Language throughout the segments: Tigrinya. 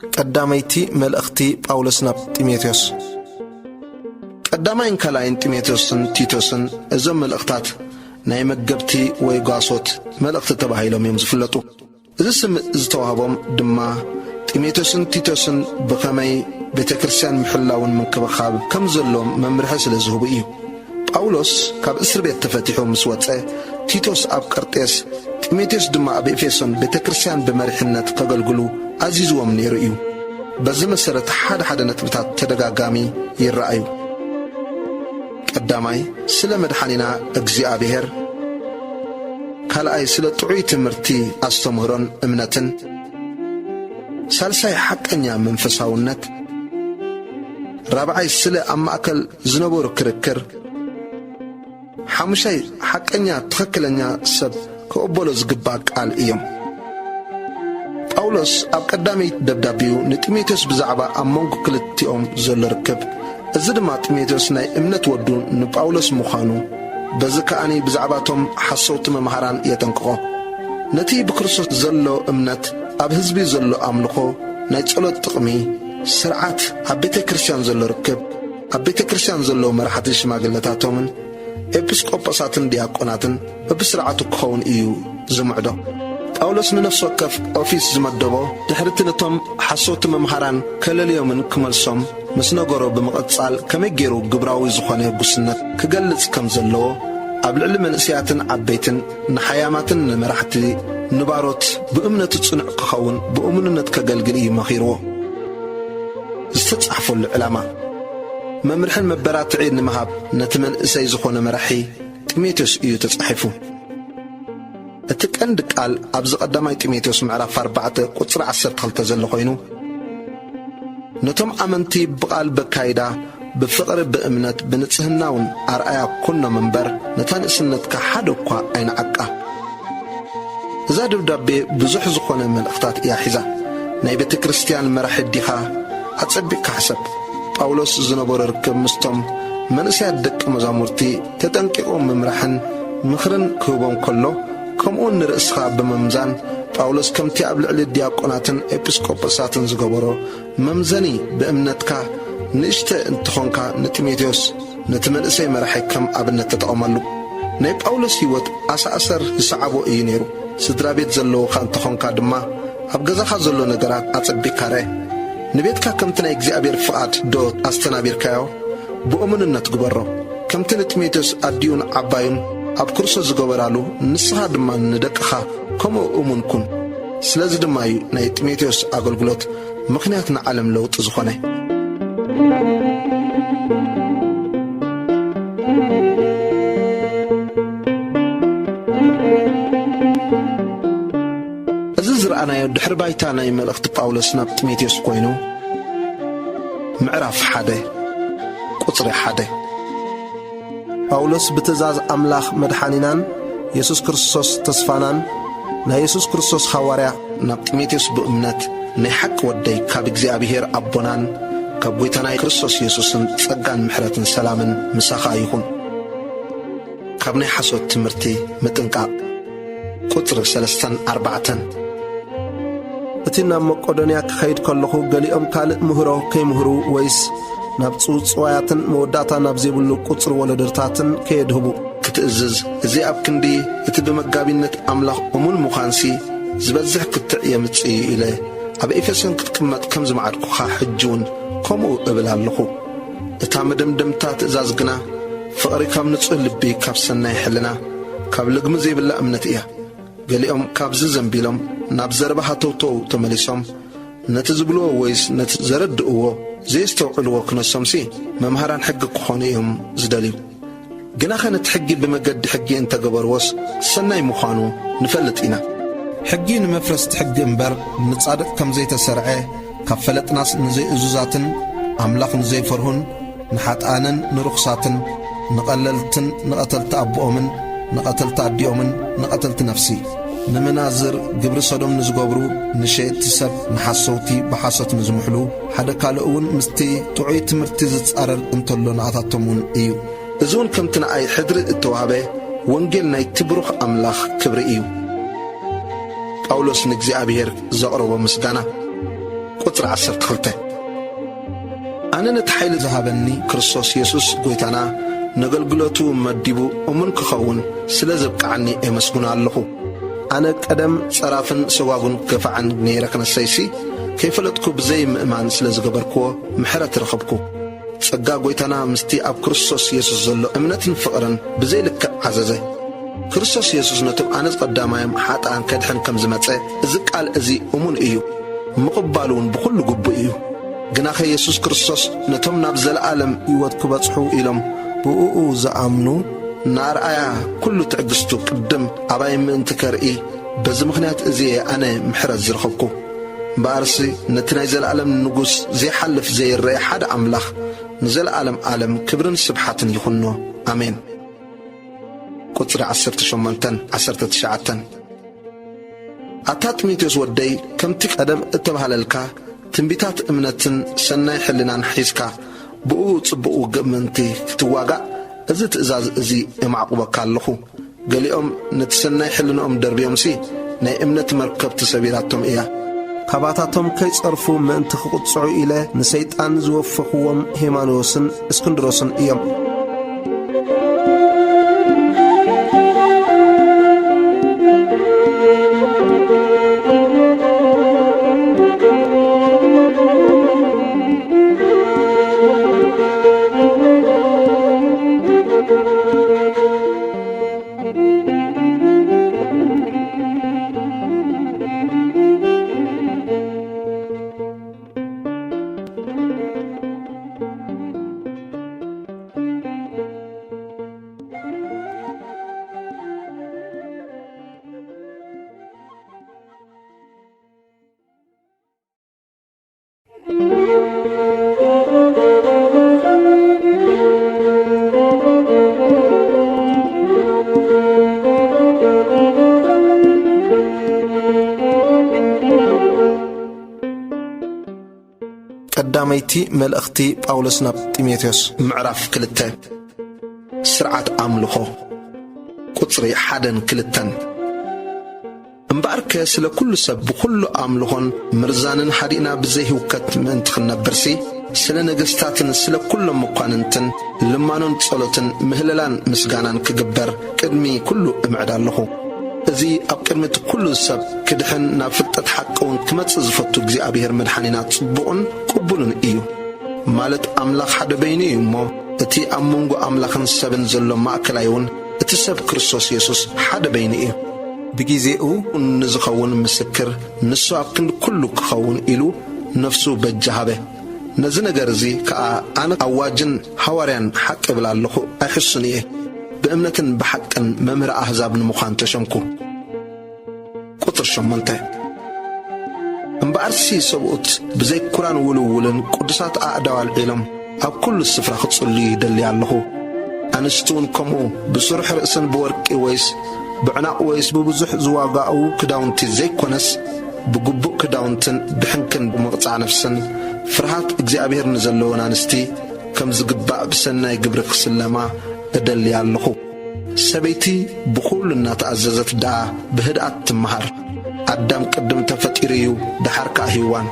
ቀዳማይቲ መልእኽቲ ጳውሎስ ናብ ጢሞቴዎስ ቀዳማይን ካልኣይን ጢሞቴዎስን ቲቶስን እዞም መልእኽታት ናይ መገብቲ ወይ ጓሶት መልእኽቲ ተባሂሎም እዮም ዝፍለጡ። እዚ ስም ዝተዋህቦም ድማ ጢሞቴዎስን ቲቶስን ብኸመይ ቤተ ክርስቲያን ምሕላውን ምንክብኻብ ከም ዘሎም መምርሒ ስለ ዝህቡ እዩ። ጳውሎስ ካብ እስር ቤት ተፈቲሑ ምስ ወፀ ቲቶስ ኣብ ቀርጤስ ጢሞቴዎስ ድማ ኣብ ኤፌሶን ቤተ ክርስቲያን ብመሪሕነት ከገልግሉ አዚዝዎም ነይሩ እዩ። በዚህ መሰረት ሓደ ነጥብታት ተደጋጋሚ ይረአዩ። ቀዳማይ ስለ መድኃኒና እግዚአብሔር፣ ካልኣይ ስለ ጥዑይ ትምህርቲ አስተምህሮን እምነትን፣ ሳልሳይ ሐቀኛ መንፈሳውነት፣ ራብዓይ ስለ ኣብ ማእከል ዝነበሩ ክርክር፣ ሓሙሻይ ሐቀኛ ትኽክለኛ ሰብ ክቕበሎ ዝግባእ ቃል እዮም። ጳውሎስ ኣብ ቀዳመይ ደብዳቤኡ ንጢሞቴዎስ ብዛዕባ ኣብ መንጎ ክልቲኦም ዘሎ ርክብ፣ እዚ ድማ ጢሞቴዎስ ናይ እምነት ወዱ ንጳውሎስ ምዃኑ፣ በዚ ከኣኒ ብዛዕባቶም ሓሰውቲ መምሃራን የጠንቅቖ። ነቲ ብክርስቶስ ዘሎ እምነት፣ ኣብ ህዝቢ ዘሎ ኣምልኾ፣ ናይ ጸሎት ጥቕሚ፣ ስርዓት፣ ኣብ ቤተ ክርስቲያን ዘሎ ርክብ፣ ኣብ ቤተ ክርስቲያን ዘሎ መራሕቲ ሽማግለታቶምን ኤጲስቆጶሳትን ዲያቆናትን በብስርዓቱ ክኸውን እዩ ዝምዕዶ። ጳውሎስ ንነፍሲ ወከፍ ኦፊስ ዝመደቦ ድሕርቲ ነቶም ሓሰውቲ መምሃራን ከለልዮምን ክመልሶም ምስ ነገሮ ብምቕጻል ከመይ ገይሩ ግብራዊ ዝኾነ ጉስነት ክገልጽ ከም ዘለዎ ኣብ ልዕሊ መንእስያትን ዓበይትን ንሓያማትን ንመራሕቲ ንባሮት ብእምነቱ ጽኑዕ ክኸውን ብእሙንነት ከገልግል እዩ መኺርዎ። ዝተጻሕፈሉ ዕላማ መምርሕን መበራትዒ ንምሃብ ነቲ መንእሰይ ዝኾነ መራሒ ጢሞቴዎስ እዩ ተጻሒፉ። እቲ ቀንዲ ቃል ኣብዚ ቀዳማይ ጢሞቴዎስ ምዕራፍ 4 ቁጽሪ 12 ዘሎ ኮይኑ ነቶም ኣመንቲ ብቓል በካይዳ ብፍቕሪ ብእምነት ብንጽህናውን ኣርኣያ ኩኖም እምበር ነታ ንእስነትካ ሓደ እኳ ኣይንዓቃ። እዛ ደብዳቤ ብዙሕ ዝኾነ መልእኽታት እያ ሒዛ። ናይ ቤተ ክርስቲያን መራሒ ዲኻ ኣጸቢቕካ ሕሰብ። ጳውሎስ ዝነበሮ ርክብ ምስቶም መንእስያት ደቂ መዛሙርቲ ተጠንቂቖም ምምራሕን ምኽርን ክህቦም ከሎ ከምኡን ንርእስኻ ብምምዛን ጳውሎስ ከምቲ ኣብ ልዕሊ ዲያቆናትን ኤጲስቆጶሳትን ዝገበሮ መምዘኒ ብእምነትካ ንእሽተ እንትኾንካ ንጢሞቴዎስ ነቲ መንእሰይ መራሒ ከም ኣብነት ተጠቐመሉ። ናይ ጳውሎስ ሕይወት ኣሳእሰር ዝሰዓቦ እዩ ነይሩ። ስድራ ቤት ዘለዎኻ እንትኾንካ ድማ ኣብ ገዛኻ ዘሎ ነገራት ኣጸቢቕካ ርአ። ንቤትካ ከምቲ ናይ እግዚኣብሔር ፍቓድ ዶ ኣስተናቢርካዮ ብእሙንነት ግበሮ። ከምቲ ንጢሞቴዎስ ኣዲኡን ዓባዩን ኣብ ክርስቶስ ዝገበራሉ ንስኻ ድማ ንደቅኻ ከምኡ እሙን ኩን። ስለዚ ድማ እዩ ናይ ጢሞቴዎስ ኣገልግሎት ምኽንያት ንዓለም ለውጢ ዝኾነ። እዚ ዝረኣናዮ ድሕሪ ባይታ ናይ መልእኽቲ ጳውሎስ ናብ ጢሞቴዎስ ኮይኑ ምዕራፍ 1 ቁጽሪ 1 ጳውሎስ ብትእዛዝ ኣምላኽ መድኃኒናን ኢየሱስ ክርስቶስ ተስፋናን ናይ ኢየሱስ ክርስቶስ ሐዋርያ ናብ ጢሞቴዎስ ብእምነት ናይ ሓቂ ወደይ ካብ እግዚኣብሔር ኣቦናን ካብ ጐይታናይ ክርስቶስ ኢየሱስን ጸጋን ምሕረትን ሰላምን ምሳኻ ይኹን። ካብ ናይ ሓሶት ትምህርቲ ምጥንቃቕ ቁጽሪ 3-4 እቲ ናብ መቄዶንያ ክኸይድ ከለኹ ገሊኦም ካልእ ምህሮ ከይምህሩ ወይስ ናብ ጽዋያትን መወዳእታ ናብ ዘይብሉ ቁጽሪ ወለድርታትን ከየድህቡ ክትእዝዝ፣ እዚ ኣብ ክንዲ እቲ ብመጋቢነት ኣምላኽ እሙን ምዃንሲ ዝበዝሕ ክትዕ የምጽእ ኢለ ኣብ ኤፌሶን ክትቅመጥ ከም ዝመዓድኩኻ ሕጂውን ከምኡ እብል ኣለኹ። እታ መደምደምታ ትእዛዝ ግና ፍቕሪ ካብ ንጹህ ልቢ ካብ ሰናይ ሕልና ካብ ልግሚ ዘይብላ እምነት እያ። ገሊኦም ካብዚ ዘንቢሎም ናብ ዘረባ ሃተውተው ተመሊሶም ነቲ ዝብልዎ ወይስ ነቲ ዘረድእዎ ዘየስተውዕልዎ ክነሶምሲ መምሃራን ሕጊ ክኾኑ እዮም ዝደልዩ። ግናኸ ነቲ ሕጊ ብመገዲ ሕጊ እንተገበርዎስ ሰናይ ምዃኑ ንፈልጥ ኢና። ሕጊ ንመፍረስቲ ሕጊ እምበር ንጻድቕ ከም ዘይተሰርዐ ካብ ፈለጥናስ ንዘይእዙዛትን ኣምላኽ ንዘይፈርሁን ንሓጣንን ንርኹሳትን ንቐለልትን ንቐተልቲ ኣቦኦምን ንቐተልቲ ኣዲኦምን ንቐተልቲ ነፍሲ ንመናዝር ግብሪ ሰዶም ንዝገብሩ ንሸየጥቲ ሰብ ንሓሰውቲ ብሓሶት ንዝምሕሉ ሓደ ካልእ እውን ምስቲ ጥዑይ ትምህርቲ ዝጻረር እንተሎ ንኣታቶምን እዩ። እዚ እውን ከምቲ ንኣይ ሕድሪ እተዋህበ ወንጌል ናይ ትብሩኽ ኣምላኽ ክብሪ እዩ። ጳውሎስ ንእግዚአብሔር ዘቕረቦ ምስጋና ቁጥሪ 12 ኣነ ነቲ ሓይሊ ዝሃበኒ ክርስቶስ ኢየሱስ ጎይታና ነገልግሎቱ መዲቡ እሙን ክኸውን ስለ ዘብቃዓኒ የመስግኖ ኣለኹ። ኣነ ቀደም ጸራፍን ሰጓጉን ገፋዓን ነይረ ክነሰይሲ ከይፈለጥኩ ብዘይ ምእማን ስለ ዝገበርክዎ ምሕረት ረኸብኩ። ጸጋ ጎይታና ምስቲ ኣብ ክርስቶስ ኢየሱስ ዘሎ እምነትን ፍቕርን ብዘይ ልክዕ ዓዘዘ። ክርስቶስ ኢየሱስ ነቶም ኣነ ዝቐዳማዮም ሓጣን ከድሕን ከም ዝመጸ እዚ ቃል እዚ እሙን እዩ፣ ምቕባሉ እውን ብኹሉ ግቡእ እዩ። ግና ኸ ኢየሱስ ክርስቶስ ነቶም ናብ ዘለዓለም ሕይወት ክበጽሑ ኢሎም ብእኡ ዝኣምኑ ናርኣያ ኩሉ ትዕግስቱ ቅድም ኣባይ ምእንቲ ከርኢ በዚ ምኽንያት እዚ ኣነ ምሕረት ዝረኸብኩ። እምበኣርሲ ነቲ ናይ ዘለዓለም ንጉሥ ዘይሓልፍ ዘይርአ ሓደ ኣምላኽ ንዘለዓለም ዓለም ክብርን ስብሓትን ይኹኖ ኣሜን። ቁጽሪ 18-19 ኣታ ጢሞቴዎስ ወደይ ከምቲ ቀደም እተባሃለልካ ትንቢታት እምነትን ሰናይ ሕሊናን ሒዝካ ብእኡ ጽቡቕ ግእምንቲ ክትዋጋእ እዚ ትእዛዝ እዚ የማዕቁበካ ኣለኹ። ገሊኦም ነቲ ሰናይ ሕሊንኦም ደርብዮምሲ ናይ እምነት መርከብቲ ሰቢራቶም እያ። ካባታቶም ከይጸርፉ ምእንቲ ክቕጽዑ ኢለ ንሰይጣን ዝወፈኽዎም ሄማኖስን እስክንድሮስን እዮም። ቀዳመይቲ መልእኽቲ ጳውሎስ ናብ ጢሞቴዎስ ምዕራፍ 2 ስርዓት ኣምልኾ ቁጽሪ 1-2 እምበኣርከ ስለ ኩሉ ሰብ ብኩሉ ኣምልኾን ምርዛንን ሓዲእና ብዘይ ህውከት ምእንቲ ክንነብርሲ ስለ ነገሥታትን ስለ ኩሎም መኳንንትን ልማኖን ጸሎትን ምህለላን ምስጋናን ክግበር ቅድሚ ኩሉ እምዕዳ ኣለኹ። እዚ ኣብ ቅድሚቲ ኩሉ ሰብ ክድሕን ናብ ፍልጠት ሓቀውን ክመጽእ ዝፈቱ እግዚኣብሔር መድሓኒና ጽቡቕን ቅቡልን እዩ። ማለት ኣምላኽ ሓደ በይኑ እዩ እሞ እቲ ኣብ መንጎ ኣምላኽን ሰብን ዘሎ ማእከላይ እውን እቲ ሰብ ክርስቶስ ኢየሱስ ሓደ በይኑ እዩ። ብጊዜኡ ንዝኸውን ምስክር ንሱ ኣብ ክንዲ ኩሉ ክኸውን ኢሉ ነፍሱ በጃሃበ። ነዚ ነገር እዚ ከዓ ኣነ ኣዋጅን ሐዋርያን ሓቂ እብል ኣለኹ ኣይሕሱን እየ። ብእምነትን ብሓቅን መምህር ኣሕዛብ ንምዃን ተሸምኩ። ቁጥሪ 8 እምበኣርሲ ሰብኡት ብዘይ ኩራን ውልውልን ቅዱሳት ኣእዳው ኣልዒሎም ኣብ ኩሉ ስፍራ ክጽልዩ ይደሊ ኣለኹ። ኣንስቱውን ከምኡ ብስሩሕ ርእስን ብወርቂ ወይስ ብዕናቕ ወይስ ብብዙሕ ዝዋጋኡ ክዳውንቲ ዘይኮነስ ብግቡእ ክዳውንትን ብሕንክን ብምቕጻዕ ነፍስን ፍርሃት እግዚኣብሔር ንዘለወን ኣንስቲ ከም ዝግባእ ብሰናይ ግብሪ ክስለማ እደሊ ኣለኹ። ሰበይቲ ብኹሉ እናተኣዘዘት ደኣ ብህድኣት ትመሃር። ኣዳም ቅድም ተፈጢሩ እዩ ድሓር ከዓ ሂዋን።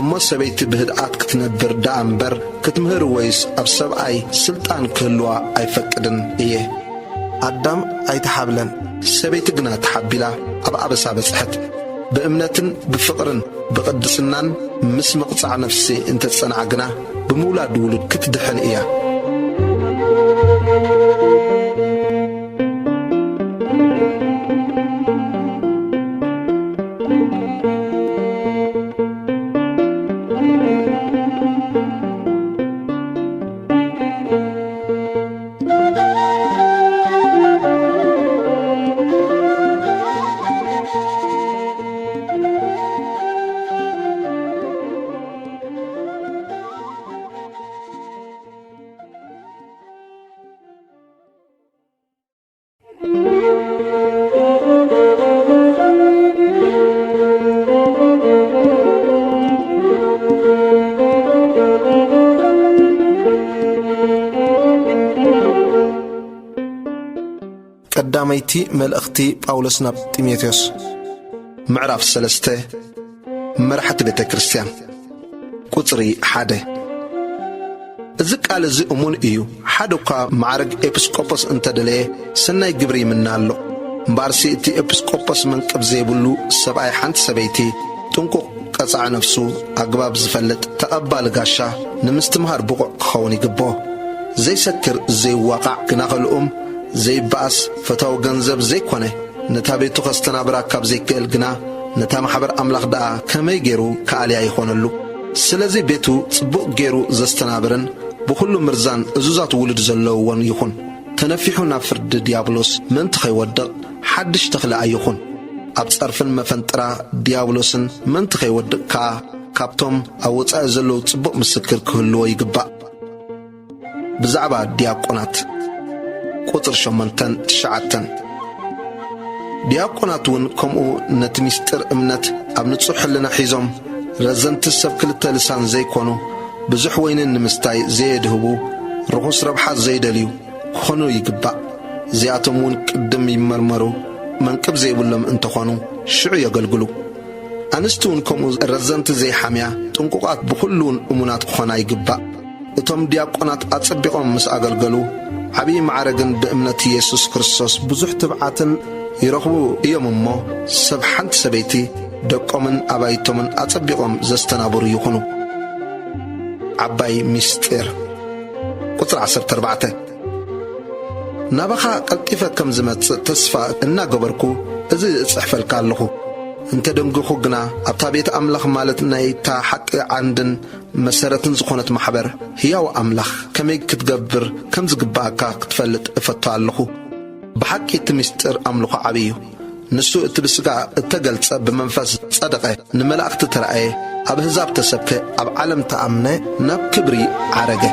እሞ ሰበይቲ ብህድኣት ክትነብር ደኣ እምበር ክትምህር ወይስ ኣብ ሰብኣይ ስልጣን ክህልዋ ኣይፈቅድን እየ። ኣዳም ኣይተሓብለን፣ ሰበይቲ ግና ተሓቢላ ኣብ ኣበሳ በጽሐት። ብእምነትን ብፍቕርን ብቕድስናን ምስ መቕጻዕ ነፍሲ እንተጸንዓ ግና ብምውላድ ውሉድ ክትድሕን እያ። ቀዳመይቲ መልእኽቲ ጳውሎስ ናብ ጢሞቴዎስ ምዕራፍ 3 መራሕቲ ቤተ ክርስቲያን ቁጽሪ 1 እዚ ቃል እዚ እሙን እዩ። ሓደ እኳ ማዕረግ ኤጲስቆጶስ እንተደለየ ሰናይ ግብሪ ይምና ኣሎ። እምበኣርሲ እቲ ኤጲስቆጶስ መንቅብ ዘይብሉ ሰብኣይ ሓንቲ ሰበይቲ ጥንቁቕ ቀጻዕ ነፍሱ ኣግባብ ዝፈልጥ ተቐባሊ ጋሻ ንምስትምሃር ብቑዕ ክኸውን ይግብኦ። ዘይሰክር ዘይዋቓዕ ግና ኸልኡም ዘይበኣስ ፈታዊ ገንዘብ ዘይኮነ ነታ ቤቱ ኸስተናብራ ካብ ዘይክእል ግና ነታ ማሕበር ኣምላኽ ደኣ ከመይ ገይሩ ከኣልያ ይኾነሉ። ስለዚ ቤቱ ጽቡቕ ገይሩ ዘስተናብርን ብኹሉ ምርዛን እዙዛት ውሉድ ዘለውዎን ይኹን። ተነፊሑ ናብ ፍርዲ ዲያብሎስ ምእንቲ ኸይወድቕ ሓድሽ ተኽሊ ኣይኹን። ኣብ ጸርፍን መፈንጥራ ዲያብሎስን ምእንቲ ኸይወድቕ ከዓ ካብቶም ኣብ ወጻኢ ዘለዉ ጽቡቕ ምስክር ክህልዎ ይግባእ። ብዛዕባ ዲያቆናት ቁጥር 8-9 ዲያቆናት እውን ከምኡ ነቲ ምስጢር እምነት ኣብ ንጹሕ ሕልና ሒዞም ረዘንቲ ሰብ ክልተ ልሳን ዘይኮኑ ብዙሕ ወይንን ንምስታይ ዘየድህቡ ርኹስ ረብሓት ዘይደልዩ ክኾኑ ይግባእ። እዚኣቶም እውን ቅድም ይመርመሩ መንቅብ ዘይብሎም እንተኾኑ ሽዑ የገልግሉ። ኣንስቲ እውን ከምኡ ረዘንቲ ዘይሓምያ ጥንቁቓት ብኹሉውን እሙናት ክኾና ይግባእ። እቶም ዲያቆናት ኣጸቢቖም ምስ ኣገልገሉ ዓብዪ ማዕረግን ብእምነት ኢየሱስ ክርስቶስ ብዙሕ ትብዓትን ይረኽቡ እዮም እሞ ሰብ ሓንቲ ሰበይቲ ደቆምን ኣባይቶምን ኣጸቢቖም ዘስተናብሩ ይኹኑ። ዓባይ ምስጢር ቁጥሪ 14 ናባኻ ቀልጢፈ ከም ዝመጽእ ተስፋ እናገበርኩ እዚ እጽሕፈልካ ኣለኹ። እንተ ደንግኹ ግና ኣብታ ቤተ ኣምላኽ ማለት ናይታ ሓቂ ዓንድን መሰረትን ዝኾነት ማሕበር ሕያው ኣምላኽ ከመይ ክትገብር ከም ዝግባአካ ክትፈልጥ እፈቶ ኣለኹ። ብሓቂ እቲ ምስጢር ኣምልኾ ዓብዪ እዩ። ንሱ እቲ ብስጋ እተገልጸ ብመንፈስ ጸደቐ ንመላእኽቲ ተረኣየ ኣብ ሕዛብ ተሰብከ ኣብ ዓለም ተኣምነ ናብ ክብሪ ዓረገ።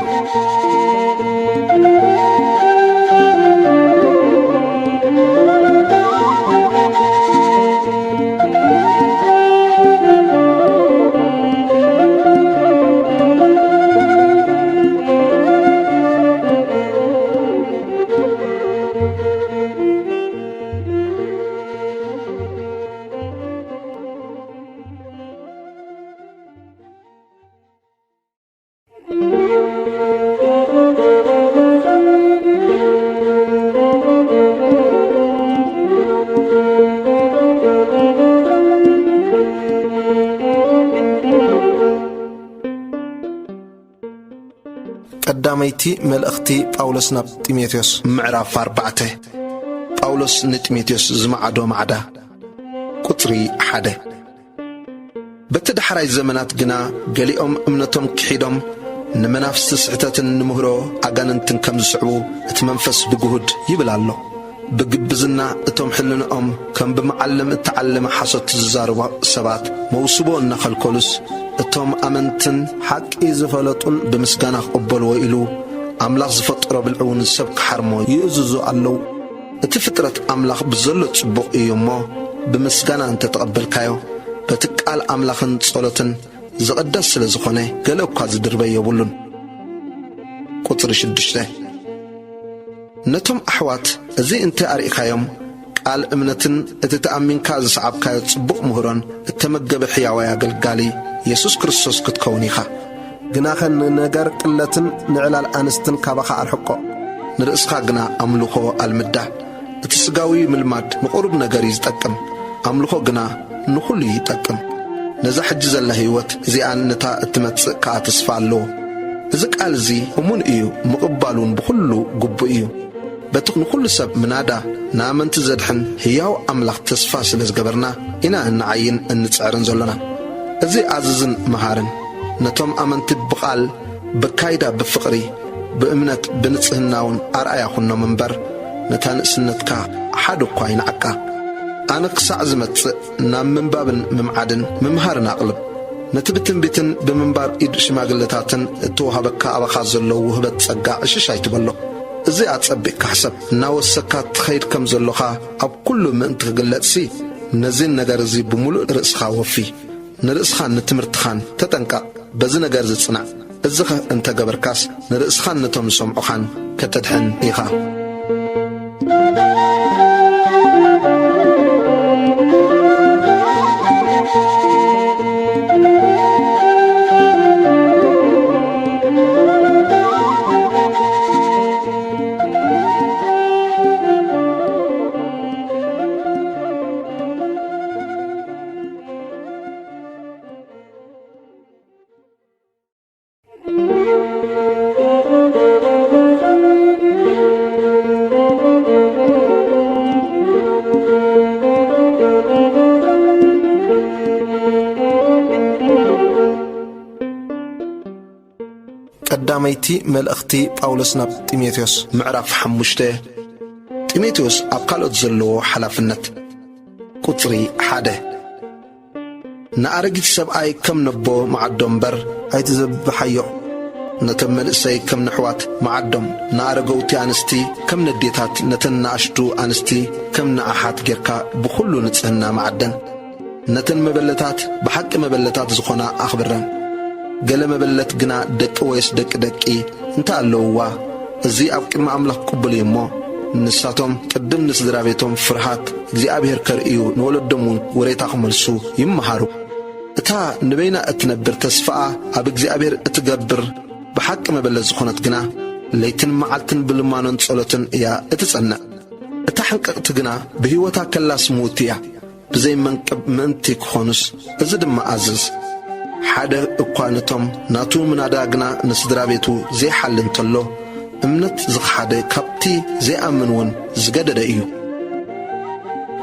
ቀዳመይቲ መልእኽቲ ጳውሎስ ናብ ጢሞቴዎስ ምዕራፍ 4 ጳውሎስ ንጢሞቴዎስ ዝመዓዶ ማዕዳ ቁጽሪ 1 በቲ ዳሕራይ ዘመናት ግና ገሊኦም እምነቶም ክሒዶም ንመናፍስቲ ስሕተትን ንምህሮ ኣጋንንትን ከም ዝስዕቡ እቲ መንፈስ ብግሁድ ይብል ኣሎ። ብግብዝና እቶም ሕልንኦም ከም ብመዓለም እተዓለመ ሓሶት ዝዛርቡ ሰባት መውስቦ እናኸልከሉስ እቶም ኣመንትን ሓቂ ዝፈለጡን ብምስጋና ክቕበልዎ ኢሉ ኣምላኽ ዝፈጠሮ ብልዕውን ሰብ ክሓርሞ ይእዝዙ ኣለዉ። እቲ ፍጥረት ኣምላኽ ብዘሎ ጽቡቕ እዩ እሞ ብምስጋና እንተ ተቐበልካዮ በቲ ቃል ኣምላኽን ጸሎትን ዝቕደስ ስለ ዝኾነ ገለ እኳ ዝድርበ የብሉን። ቁጥሪ 6 ነቶም ኣሕዋት እዚ እንተ ኣርኢኻዮም ቃል እምነትን እቲ ተኣሚንካ ዝሰዓብካዮ ጽቡቕ ምህሮን እተመገበ ሕያዋይ ኣገልጋሊ ኢየሱስ ክርስቶስ ክትከውን ኢኻ። ግናኸ ንነገር ቅለትን ንዕላል ኣንስትን ካባኻ ኣርሕቆ። ንርእስኻ ግና ኣምልኾ ኣልምዳ። እቲ ስጋዊ ምልማድ ንቑሩብ ነገር እዩ ዝጠቅም፣ ኣምልኾ ግና ንኹሉ ይጠቅም። ነዛ ሕጂ ዘላ ህይወት እዚኣን ነታ እትመጽእ ከዓ ተስፋ ኣለዎ። እዚ ቃል እዚ እሙን እዩ፣ ምቕባሉን ብኹሉ ግቡእ እዩ። በቲ ንኹሉ ሰብ ምናዳ ንኣመንቲ ዘድሕን ሕያው ኣምላኽ ተስፋ ስለ ዝገበርና ኢና እንዓይን እንጽዕርን ዘሎና። እዚ ኣዝዝን መሃርን ነቶም ኣመንቲ ብቓል ብካይዳ ብፍቕሪ ብእምነት ብንጽህናውን ኣርኣያ ኹኖም እምበር ነታ ንእስነትካ ሓደ እኳ ይንዓቃ። ኣነ ክሳዕ ዝመጽእ ናብ ምንባብን ምምዓድን ምምሃርን ኣቕልብ። ነቲ ብትንቢትን ብምንባር ኢድ ሽማግለታትን እትወሃበካ ኣባኻ ዘለዉ ውህበት ጸጋ እሽሽ ኣይትበሎ። እዚ ኣጸቢቕካ ሕሰብ እናወሰካ ትኸይድ ከም ዘሎኻ ኣብ ኩሉ ምእንቲ ክግለጽሲ ነዚን ነገር እዚ ብምሉእ ርእስኻ ወፊ። ንርእስኻ ንትምህርትኻን ተጠንቀቕ። በዚ ነገር ዝጽናዕ እዝኸ እንተ ገበርካስ ንርእስኻን ነቶም ዝሰምዑኻን ከተድሕን ኢኻ። ቀዳመይቲ መልእኽቲ ጳውሎስ ናብ ጢሞቴዎስ ምዕራፍ 5 ጢሞቴዎስ ኣብ ካልኦት ዘለዎ ሓላፍነት ቁጽሪ 1 ንኣረጊት ሰብኣይ ከም ነቦ መዓዶም በር ኣይትዘብሓዮ ነተን መልእሰይ ከም ንሕዋት መዓዶም ንኣረገውቲ ኣንስቲ ከም ነዴታት ነተን ንኣሽቱ ኣንስቲ ከም ንኣሓት ጌርካ ብኹሉ ንጽህና መዓደን ነተን መበለታት ብሓቂ መበለታት ዝኾና ኣኽብረን ገለ መበለት ግና ደቂ ወይስ ደቂ እንታ ኣለውዋ እዚ ኣብ ቅድሚ ኣምላኽ ቅቡል እሞ ንሳቶም ቅድም ንስድራ ቤቶም ፍርሃት እግዚኣብሔር ከርእዩ ንወለዶም ወሬታ ክመልሱ ይመሃሩ እታ ንበይና እትነብር ተስፋኣ ኣብ እግዚኣብሔር እትገብር ብሓቂ መበለት ዝኾነት ግና ለይትን መዓልትን ብልማኖን ጸሎትን እያ እትጸንዕ እታ ሕንቀቕቲ ግና ብሕይወታ ከላስ ምውት እያ ብዘይ መንቅብ ምእንቲ ክኾኑስ እዚ ድማ ኣዝዝ ሓደ እኳ ነቶም ናቱ ምናዳግና ንስድራ ቤቱ ዘይሓል እንተሎ እምነት ዝኽሓደ ካብቲ ዘይኣምንውን ዝገደደ እዩ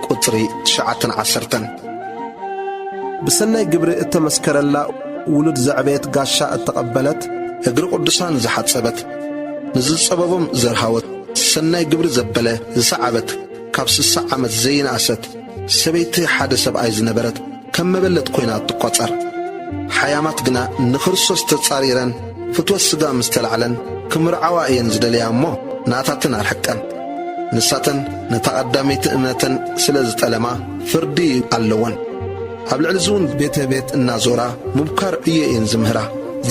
ቁጽሪ 9-10 ብሰናይ ግብሪ እተመስከረላ ውሉድ ዘዕቤት ጋሻ እተቐበለት እግሪ ቅዱሳን ዝሓጸበት ንዝጸበቦም ዘርሃወት ሰናይ ግብሪ ዘበለ ዝሰዓበት ካብ 60 ዓመት ዘይንኣሰት ሰበይቲ ሓደ ሰብኣይ ዝነበረት ከም መበለት ኮይና ትቈጸር ሓያማት ግና ንክርስቶስ ተጻሪረን ፍትወት ሥጋ ምስ ተላዕለን ክምርዓዋ እየን ዝደለያ እሞ ናታትን ኣርሕቀን ንሳተን ነታ ቀዳመይቲ እምነተን ስለ ዝጠለማ ፍርዲ ኣለወን ኣብ ልዕሊ ዝውን ቤተ ቤት እናዞራ ምብካር እየ እየን ዝምህራ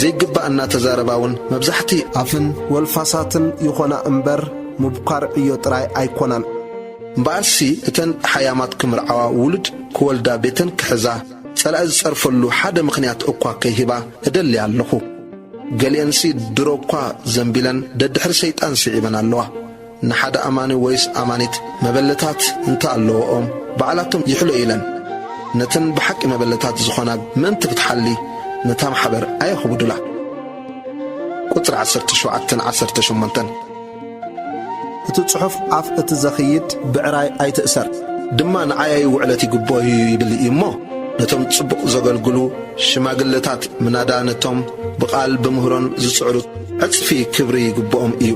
ዘይግባእ እናተዛረባውን መብዛሕቲ ኣፍን ወልፋሳትን ይኾና እምበር ምብካር እዮ ጥራይ ኣይኮናን እምበኣርሲ እተን ሓያማት ክምርዓዋ ውሉድ ክወልዳ ቤተን ክሕዛ ጸላእ ዝጸርፈሉ ሓደ ምኽንያት እኳ ከይሂባ እደሊ ኣለኹ ገሊአንሲ ድሮ እኳ ዘንቢለን ደድሕሪ ሰይጣን ስዒበን ኣለዋ ንሓደ ኣማኒ ወይስ ኣማኒት መበለታት እንተ ኣለዎኦም በዓላቶም ይሕሎ ኢለን ነተን ብሓቂ መበለታት ዝኾና ምእንቲ ክትሓሊ ነታ ማሕበር ኣየኽብዱላ ቁጽሪ 17-18 እቲ ጽሑፍ ኣፍ እቲ ዘኽይድ ብዕራይ ኣይትእሰር ድማ ንዓያይ ውዕለት ይግብኦ ይብል እሞ ነቶም ጽቡቕ ዘገልግሉ ሽማግለታት ምናዳ ነቶም ብቓል ብምህሮን ዝጽዕሩ ዕጽፊ ክብሪ ይግብኦም እዩ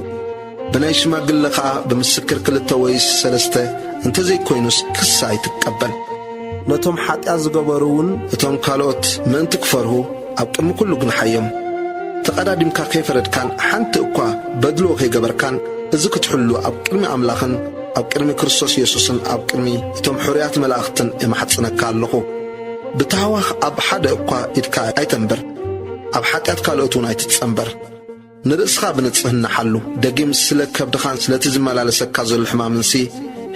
ብናይ ሽማግለ ኸዓ ብምስክር 2 ወይስ 3 እንተዘይኮይኑስ ክሳ ኣይትቀበል ነቶም ሓጢኣት ዝገበሩውን እቶም ካልኦት ምእንቲ ክፈርሁ ኣብ ቅድሚ ኩሉ ግንሓዮም ተቐዳዲምካ ከይፈረድካን ሓንቲ እኳ በድልዎ ከይገበርካን እዚ ክትሕሉ ኣብ ቅድሚ ኣምላኽን ኣብ ቅድሚ ክርስቶስ ኢየሱስን ኣብ ቅድሚ እቶም ሕሩያት መላእኽትን የማሕጽነካ ኣለኹ ብታህዋኽ ኣብ ሓደ እኳ ኢድካ ኣይተንበር ኣብ ሓጢኣት ካልኦትን ኣይትጸንበር ንርእስኻ ብንጽህና ሓሉ ደጊም ስለ ከብድኻን ስለቲ ዝመላለሰካ ዘሎ ሕማምንሲ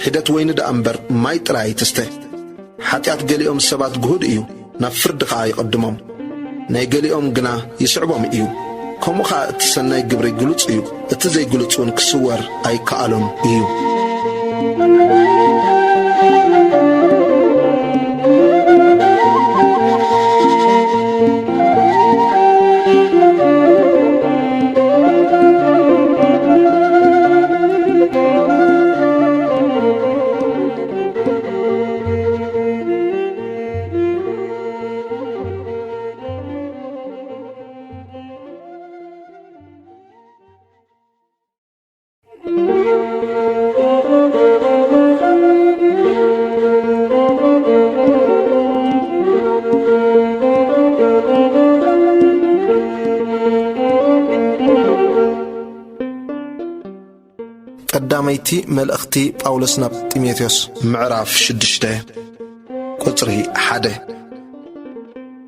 ሒደት ወይኒ ደኣ እምበር ማይ ጥራይ ኣይትስተ ሓጢኣት ገሊኦም ሰባት ግሁድ እዩ ናብ ፍርዲ ኸዓ ይቐድሞም ናይ ገሊኦም ግና ይስዕቦም እዩ ከምኡ ኸዓ እቲ ሰናይ ግብሪ ግሉጽ እዩ እቲ ዘይግሉጽውን ክስወር ኣይከኣሎም እዩ ቀዳመይቲ መልእኽቲ ጳውሎስ ናብ ጢሞቴዎስ ምዕራፍ 6 ቁጽሪ 1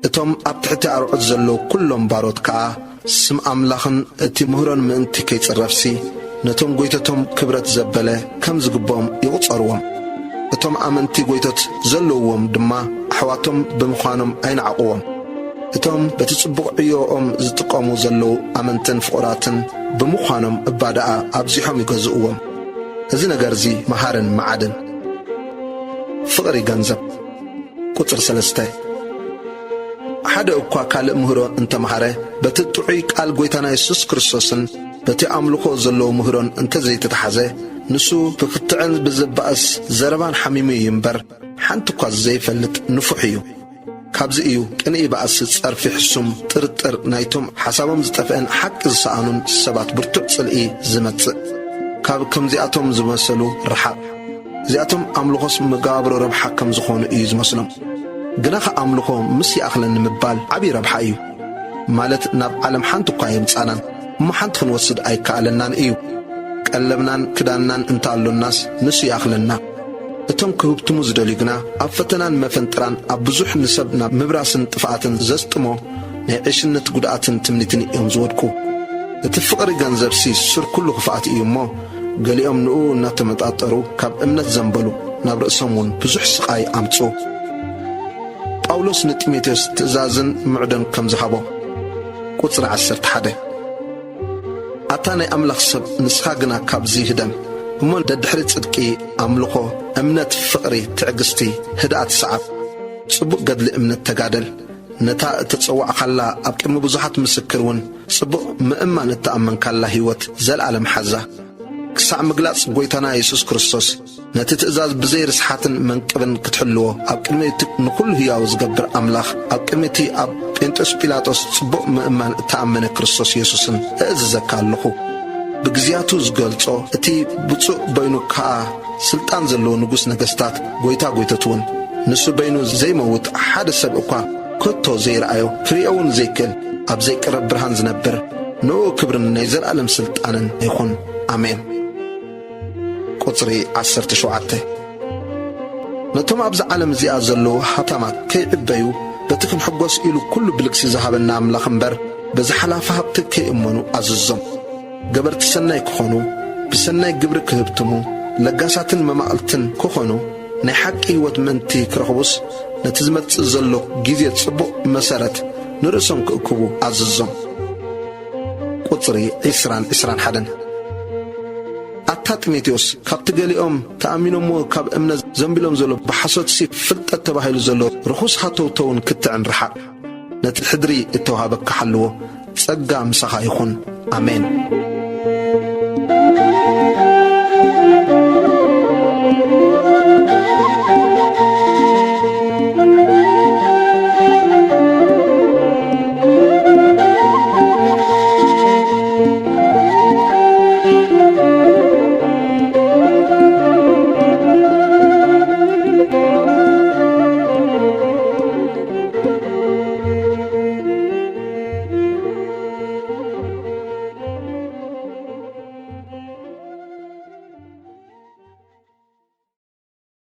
እቶም ኣብ ትሕቲ ኣርዑት ዘለዉ ኩሎም ባሮት ከዓ ስም ኣምላኽን እቲ ምህሮን ምእንቲ ከይጽረፍሲ ነቶም ጐይተቶም ክብረት ዘበለ ከም ዝግብኦም ይቝጸርዎም እቶም ኣመንቲ ጐይቶት ዘለውዎም ድማ ኣሕዋቶም ብምዃኖም ኣይንዓቕዎም እቶም በቲ ጽቡቕ ዕዮኦም ዝጥቀሙ ዘለዉ ኣመንትን ፍቑራትን ብምዃኖም እባዳኣ ኣብዚሖም ይገዝእዎም እዚ ነገር እዚ መሃርን መዓድን ፍቕሪ ገንዘብ ቁጽሪ 3 ሓደ እኳ ካልእ ምህሮ እንተመሃረ በቲ ጥዑይ ቃል ጐይታና ኢየሱስ ክርስቶስን በቲ ኣምልኾ ዘለዎ ምህሮን እንተዘይተተሓዘ ንሱ ብክትዕን ብዘባእስ ዘረባን ሓሚሙ እዩ እምበር ሓንቲ እኳ ዘይፈልጥ ንፉሕ እዩ ካብዚ እዩ ቅንኢ በኣስ ጸርፊ ሕሱም ጥርጥር ናይቶም ሓሳቦም ዝጠፍአን ሓቂ ዝሰኣኑን ሰባት ብርቱዕ ጽልኢ ዝመጽእ ካብ ከምዚኣቶም ዝመሰሉ ረሓቕ እዚኣቶም ኣምልኾስ መጋብሮ ረብሓ ከም ዝኾኑ እዩ ዝመስሎም ግና ኣምልኾ ምስ ይኣኽለን ንምባል ዓብዪ ረብሓ እዩ ማለት ናብ ዓለም ሓንቲ እኳ የምጻናን እሞ ሓንቲ ክንወስድ ኣይከኣለናን እዩ ቀለብናን ክዳንናን እንተኣሎናስ ንሱ ይኣኽለና እቶም ክህብትሙ ዝደልዩ ግና ኣብ ፈተናን መፈንጥራን ኣብ ብዙሕ ንሰብ ናብ ምብራስን ጥፍኣትን ዘስጥሞ ናይ ዕሽነት ጉድኣትን ትምኒትን እዮም ዝወድቁ እቲ ፍቕሪ ገንዘብሲ ሱር ኩሉ ክፍኣት እዩ እሞ ገሊኦም ንኡ እናተመጣጠሩ ካብ እምነት ዘንበሉ ናብ ርእሶም እውን ብዙሕ ስቓይ ኣምፁ ጳውሎስ ንጢሞቴዎስ ትእዛዝን ምዕደን ከም ዝሃቦ ቁጽሪ 11 ኣታ ናይ ኣምላኽ ሰብ ንስኻ ግና ካብዚ ህደም እሞ ደድሕሪ ጽድቂ ኣምልኾ እምነት ፍቕሪ ትዕግስቲ ህድኣት ሰዓብ ጽቡቕ ገድሊ እምነት ተጋደል ነታ እትጸዋዕኻላ ኣብ ቅድሚ ብዙሓት ምስክር እውን ጽቡቕ ምእማን እተኣመንካላ ህይወት ዘለዓለም ሓዛ ክሳዕ ምግላጽ ጐይታና ኢየሱስ ክርስቶስ ነቲ ትእዛዝ ብዘይ ርስሓትን መንቅብን ክትሕልዎ ኣብ ቅድሚ እቲ ንኹሉ ህያው ዝገብር ኣምላኽ ኣብ ቅድሚ እቲ ኣብ ጴንጦስ ጲላጦስ ጽቡቕ ምእማን እተኣመነ ክርስቶስ ኢየሱስን እእዝዘካ ኣለኹ ብግዚያቱ ዝገልጾ እቲ ብፁዕ በይኑ ከዓ ስልጣን ዘለዎ ንጉሥ ነገሥታት ጐይታ ጐይተትውን ንሱ በይኑ ዘይመውት ሓደ ሰብ እኳ ከቶ ዘይረአዮ ክሪኦውን ዘይክእል ኣብ ዘይቀረብ ብርሃን ዝነብር ንኡ ክብርን ናይ ዘለዓለም ስልጣንን ይኹን ኣሜን ቁጽሪ 17 ነቶም ኣብዚ ዓለም እዚኣ ዘለዉ ሃብታማት ከይዕበዩ በቲ ክንሕጐስ ኢሉ ኩሉ ብልግሲ ዝሃበና ኣምላኽ እምበር በዚ ሓላፊ ሃብቲ ከይእመኑ ኣዝዞም ገበርቲ ሰናይ ክኾኑ ብሰናይ ግብሪ ክህብትሙ ለጋሳትን መማቕልትን ክኾኑ ናይ ሓቂ ህይወት ምእንቲ ክረኽቡስ ነቲ ዝመጽእ ዘሎ ጊዜ ጽቡቕ መሰረት ንርእሶም ክእክቡ ኣዝዞም ቁጽሪ 20-21 ኣታ ጢሞቴዎስ ካብቲ ገሊኦም ተኣሚኖምዎ ካብ እምነት ዘንቢሎም ዘሎ ብሓሶትሲ ፍልጠት ተባሂሉ ዘሎ ርኹስ ሃተውተውን ክትዕን ረሓቕ ነቲ ሕድሪ እተውሃበካ ሓልዎ ጸጋ ምሳኻ ይኹን ኣሜን